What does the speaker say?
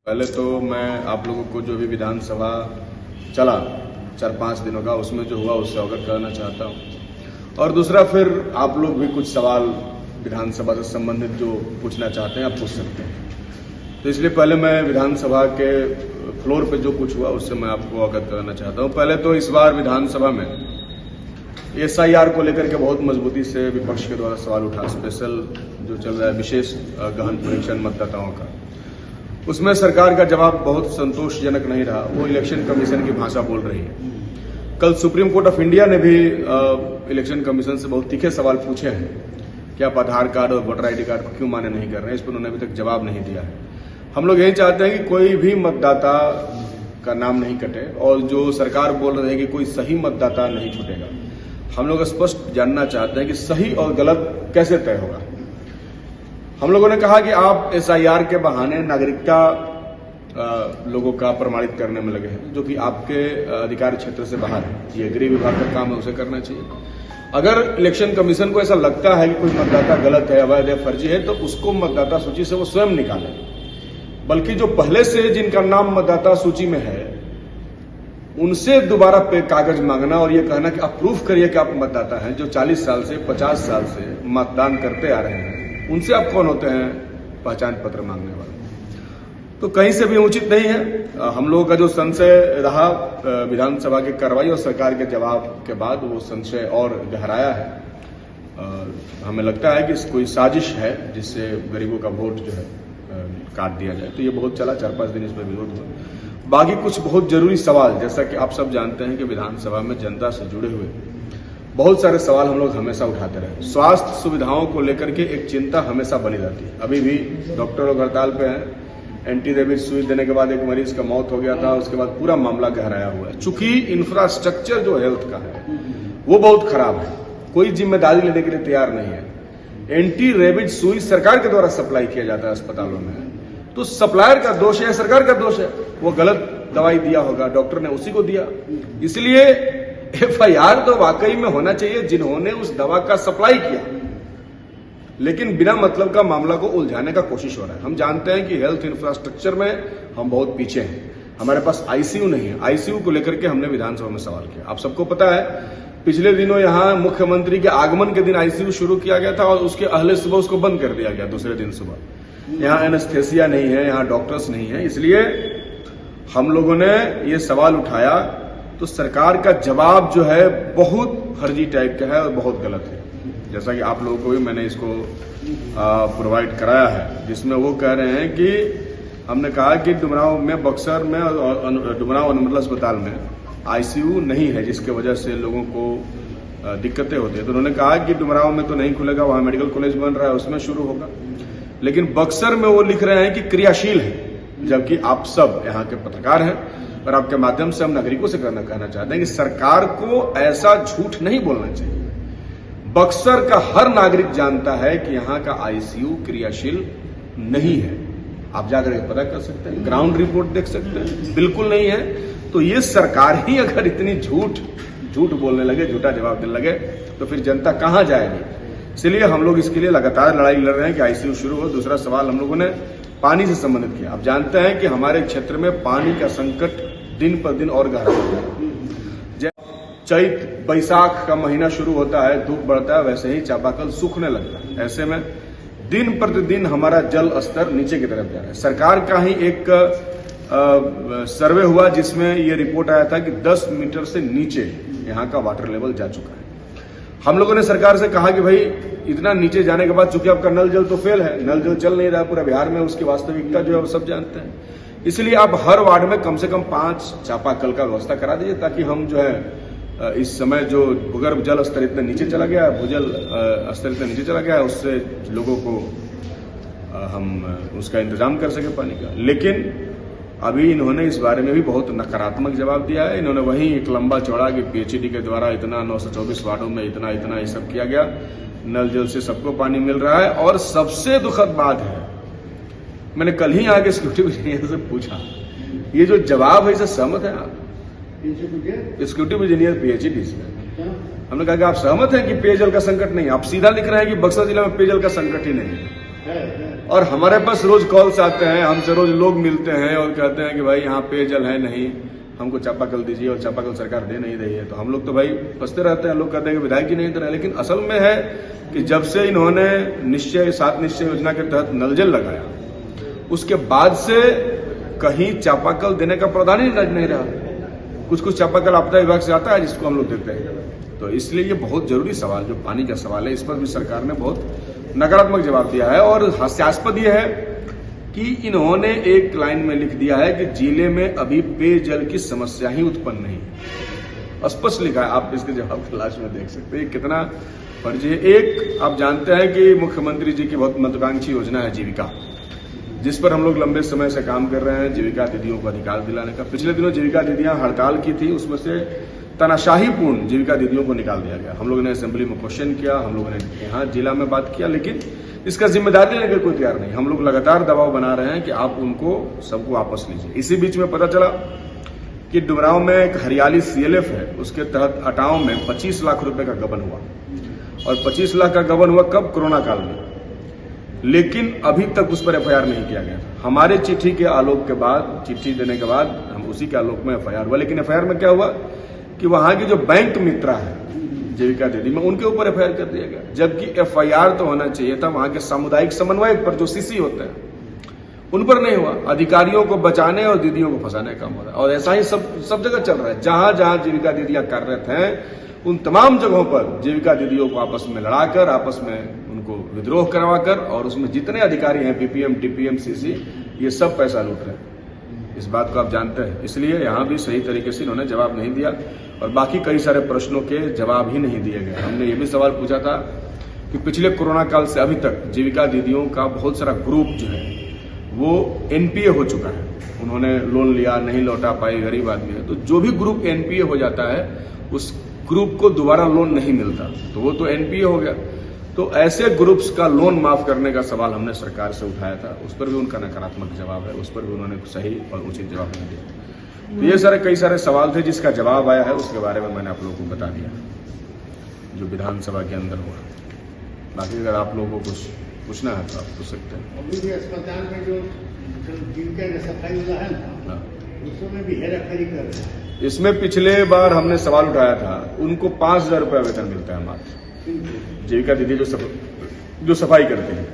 पहले तो मैं आप लोगों को जो भी विधानसभा चला 4-5 दिनों का उसमें जो हुआ उससे अवगत कराना चाहता हूं। और दूसरा फिर आप लोग भी कुछ सवाल विधानसभा से संबंधित जो पूछना चाहते हैं आप पूछ सकते हैं। तो इसलिए पहले मैं विधानसभा के फ्लोर पे जो कुछ हुआ उससे मैं आपको अवगत कराना चाहता हूं। पहले तो इस बार विधानसभा में SIR को लेकर के बहुत मजबूती से विपक्ष के द्वारा सवाल उठा। स्पेशल जो चल रहा है विशेष गहन परीक्षण मतदाताओं का, उसमें सरकार का जवाब बहुत संतोषजनक नहीं रहा। वो इलेक्शन कमीशन की भाषा बोल रही है। कल सुप्रीम कोर्ट ऑफ इंडिया ने भी इलेक्शन कमीशन से बहुत तीखे सवाल पूछे हैं कि आप आधार कार्ड और वोटर ID कार्ड को क्यों मान्य नहीं कर रहे हैं। इस पर उन्होंने अभी तक जवाब नहीं दिया है। हम लोग यही चाहते हैं कि कोई भी मतदाता का नाम नहीं कटे, और जो सरकार बोल रही है कि कोई सही मतदाता नहीं छूटेगा, हम लोग स्पष्ट जानना चाहते हैं कि सही और गलत कैसे तय होगा। हम लोगों ने कहा कि आप SIR के बहाने नागरिकता लोगों का प्रमाणित करने में लगे हैं, जो कि आपके अधिकार क्षेत्र से बाहर है। ये गृह विभाग का काम है, उसे करना चाहिए। अगर इलेक्शन कमीशन को ऐसा लगता है कि कोई मतदाता गलत है, अवैध है, फर्जी है, तो उसको मतदाता सूची से वो स्वयं निकाले। बल्कि जो पहले से जिनका नाम मतदाता सूची में है उनसे दोबारा पे कागज मांगना और ये कहना कि आप प्रूफ करिए कि आप मतदाता हैं, जो 40 साल से 50 साल से मतदान करते आ रहे हैं, उनसे आप कौन होते हैं पहचान पत्र मांगने वाले। तो कहीं से भी उचित नहीं है। हम लोगों का जो संशय रहा विधानसभा की कार्रवाई और सरकार के जवाब के बाद, वो संशय और गहराया है। हमें लगता है कि कोई साजिश है जिससे गरीबों का वोट जो है काट दिया जाए। तो ये बहुत चला, 4-5 दिन इस पर विरोध हुआ। बाकी कुछ बहुत जरूरी सवाल, जैसा कि आप सब जानते हैं कि विधानसभा में जनता से जुड़े हुए बहुत सारे सवाल हम लोग हमेशा उठाते रहे। स्वास्थ्य सुविधाओं को लेकर के एक चिंता हमेशा बनी रहती है। अभी भी डॉक्टर लोग हड़ताल पे हैं। एंटी रेबीज सुई देने के बाद एक मरीज का मौत हो गया था, उसके बाद पूरा मामला गहराया हुआ है। चूंकि इंफ्रास्ट्रक्चर जो हेल्थ का है वो बहुत खराब है, कोई जिम्मेदारी लेने के लिए तैयार नहीं है। एंटी रेबीज सुई सरकार के द्वारा सप्लाई किया जाता है अस्पतालों में, तो सप्लायर का दोष है, सरकार का दोष है। वो गलत दवाई दिया होगा, डॉक्टर ने उसी को दिया। इसलिए FIR तो वाकई में होना चाहिए जिन्होंने उस दवा का सप्लाई किया, लेकिन बिना मतलब का मामला को उलझाने का कोशिश हो रहा है। हम जानते हैं कि हेल्थ इंफ्रास्ट्रक्चर में हम बहुत पीछे हैं। हमारे पास ICU नहीं है। ICU को लेकर के हमने विधानसभा में सवाल किया। आप सबको पता है, पिछले दिनों यहां मुख्यमंत्री के आगमन के दिन ICU शुरू किया गया था और उसके अगले सुबह उसको बंद कर दिया गया। दूसरे दिन सुबह यहां एनेस्थेसिया नहीं है, यहां डॉक्टर्स नहीं है। इसलिए हम लोगों ने ये सवाल उठाया, तो सरकार का जवाब जो है बहुत फर्जी टाइप का है और बहुत गलत है। जैसा कि आप लोगों को भी मैंने इसको प्रोवाइड कराया है, जिसमें वो कह रहे हैं कि हमने कहा कि डुमरांव में, बक्सर में और डुमरांव अनुमंडल अस्पताल में ICU नहीं है, जिसके वजह से लोगों को दिक्कतें होती है। तो उन्होंने कहा कि डुमरांव में तो नहीं खुलेगा, वहां मेडिकल कॉलेज बन रहा है, उसमें शुरू होगा। लेकिन बक्सर में वो लिख रहे हैं कि क्रियाशील है, जबकि आप सब यहाँ के पत्रकार हैं और आपके माध्यम से हम नागरिकों से कहना चाहते हैं कि सरकार को ऐसा झूठ नहीं बोलना चाहिए। बक्सर का हर नागरिक जानता है कि यहाँ का ICU क्रियाशील नहीं है। आप जाकर पता कर सकते हैं, ग्राउंड रिपोर्ट देख सकते हैं, बिल्कुल नहीं है। तो ये सरकार ही अगर इतनी झूठ बोलने लगे, झूठा जवाब देने लगे, तो फिर जनता कहां जाएगी। इसलिए हम लोग इसके लिए लगातार लड़ाई लड़ रहे हैं कि ICU शुरू हो। दूसरा सवाल हम लोगों ने पानी से संबंधित किया। आप जानते हैं कि हमारे क्षेत्र में पानी का संकट दिन पर दिन और गहरा हो रहा है। चैत बैसाख का महीना शुरू होता है, धूप बढ़ता है, वैसे ही चापाकल सूखने लगता है। ऐसे में दिन प्रतिदिन हमारा जल स्तर नीचे की तरफ जा रहा है। सरकार का ही एक सर्वे हुआ जिसमें यह रिपोर्ट आया था कि 10 मीटर से नीचे यहाँ का वाटर लेवल जा चुका है। हम लोगों ने सरकार से कहा कि भाई इतना नीचे जाने के बाद, चूंकि आपका नल जल तो फेल है, नल जल चल नहीं रहा पूरा बिहार में, उसकी वास्तविकता जो है वो सब जानते हैं। इसलिए आप हर वार्ड में कम से कम 5 चापाकल का व्यवस्था करा दीजिए, ताकि हम जो है इस समय जो भूगर्भ जल स्तर इतना नीचे चला गया है, भूजल स्तर इतना नीचे चला गया है, उससे लोगों को हम उसका इंतजाम कर सके पानी का। लेकिन अभी इन्होंने इस बारे में भी बहुत नकारात्मक जवाब दिया है। इन्होंने वहीं एक लंबा चौड़ा कि PHED के द्वारा इतना 924 वार्डों में इतना ये सब किया गया, नल जल से सबको पानी मिल रहा है। और सबसे दुखद बात है, मैंने कल ही आगे सिक्योरिटी इंजीनियर से पूछा, ये जो जवाब है इसे सहमत है आप? सिक्योरिटी इंजीनियर PHED से हमने कहा कि आप सहमत हैं कि पेयजल का संकट नहीं है? आप सीधा लिख रहे हैं कि बक्सर जिला में पेयजल का संकट ही नहीं है। और हमारे पास रोज कॉल्स आते हैं, हमसे रोज लोग मिलते हैं और कहते हैं कि भाई यहाँ पेयजल है नहीं, हमको चापाकल दीजिए, और चापाकल सरकार दे नहीं रही है। तो हम लोग तो भाई फंसते रहते हैं, लोग कहते हैं कि विधायक ही नहीं दे रहे। लेकिन असल में है कि जब से इन्होंने 7 निश्चय योजना के तहत नल जल लगाया, उसके बाद से कहीं चापाकल देने का प्रावधान ही नहीं रहा। कुछ चापाकल आपदा विभाग से आता है जिसको हम लोग देते हैं। तो इसलिए ये बहुत जरूरी सवाल, जो पानी का सवाल है, इस पर भी सरकार ने बहुत नकारात्मक जवाब दिया है। और हास्यास्पद यह है कि इन्होंने एक लाइन में लिख दिया है कि जिले में अभी पेयजल की समस्या ही उत्पन्न नहीं। स्पष्ट लिखा है, आप इसके जवाब की लास्ट में देख सकते हैं कितना फर्जी है। एक आप जानते हैं कि मुख्यमंत्री जी की बहुत महत्वाकांक्षी योजना है जीविका, जिस पर हम लोग लंबे समय से काम कर रहे हैं, जीविका दीदियों को अधिकार दिलाने का। पिछले दिनों जीविका दीदियां हड़ताल की थी, उसमें से तानाशाहीपूर्ण जीविका दीदियों को निकाल दिया गया। हम लोगों ने असेंबली में क्वेश्चन किया, हम लोगों ने यहाँ जिला में बात किया, लेकिन इसका जिम्मेदारी लेने का कोई तैयार नहीं। हम लोग लगातार दबाव बना रहे हैं कि आप उनको सबको वापस लीजिए। इसी बीच में पता चला कि डुमरांव में एक हरियाली CLF है, उसके तहत अटाव में 25 लाख रुपए का गबन हुआ। और 25 लाख का गबन हुआ कब? कोरोना काल में। लेकिन अभी तक उस पर FIR नहीं किया गया। हमारे चिट्ठी के आलोक के बाद, चिट्ठी देने के बाद हम उसी के आलोक में FIR हुआ। लेकिन FIR में क्या हुआ कि वहां की जो बैंक मित्रा है जीविका दीदी में, उनके ऊपर FIR कर दिया गया। जबकि FIR तो होना चाहिए था वहां के सामुदायिक समन्वयक पर, जो CC होते हैं, उन पर नहीं हुआ। अधिकारियों को बचाने और दीदियों को फंसाने का काम हो रहा है। और ऐसा ही सब जगह चल रहा है। जहां जहां जीविका दीदियां कार्यरत हैं, उन तमाम जगहों पर जीविका दीदियों को आपस में लड़ाकर, आपस में उनको विद्रोह करवाकर, और उसमें जितने अधिकारी हैं PPM, TPM, CC, ये सब पैसा लूट रहे हैं। इस बात को आप जानते हैं। इसलिए यहां भी सही तरीके से इन्होंने जवाब नहीं दिया, और बाकी कई सारे प्रश्नों के जवाब ही नहीं दिए गए। हमने ये भी सवाल पूछा था कि पिछले कोरोना काल से अभी तक जीविका दीदियों का बहुत सारा ग्रुप जो है वो NPA हो चुका है। उन्होंने लोन लिया, नहीं लौटा पाए, गरीब आदमी है। तो जो भी ग्रुप NPA हो जाता है, उस ग्रुप को दोबारा लोन नहीं मिलता, तो वो तो NPA हो गया। तो ऐसे ग्रुप्स का लोन माफ करने का सवाल हमने सरकार से उठाया था, उस पर भी उनका नकारात्मक जवाब है, उस पर भी उन्होंने सही और उचित जवाब नहीं दिया। तो ये कई सारे सवाल थे, जिसका जवाब आया है उसके बारे में मैंने आप लोगों को बता दिया, जो विधानसभा के अंदर हुआ। बाकी अगर आप लोगों को कुछ पूछना है तो आप पूछ सकते हैं। अभी भी अस्पताल में जो जीविका का सफाई हुआ है ना, उसमें भी हेराफेरी कर रहे हैं। इसमें पिछले बार हमने सवाल उठाया था, उनको 5,000 रुपये वेतन मिलता है मात्र, जीविका दीदी जो सफाई करते हैं।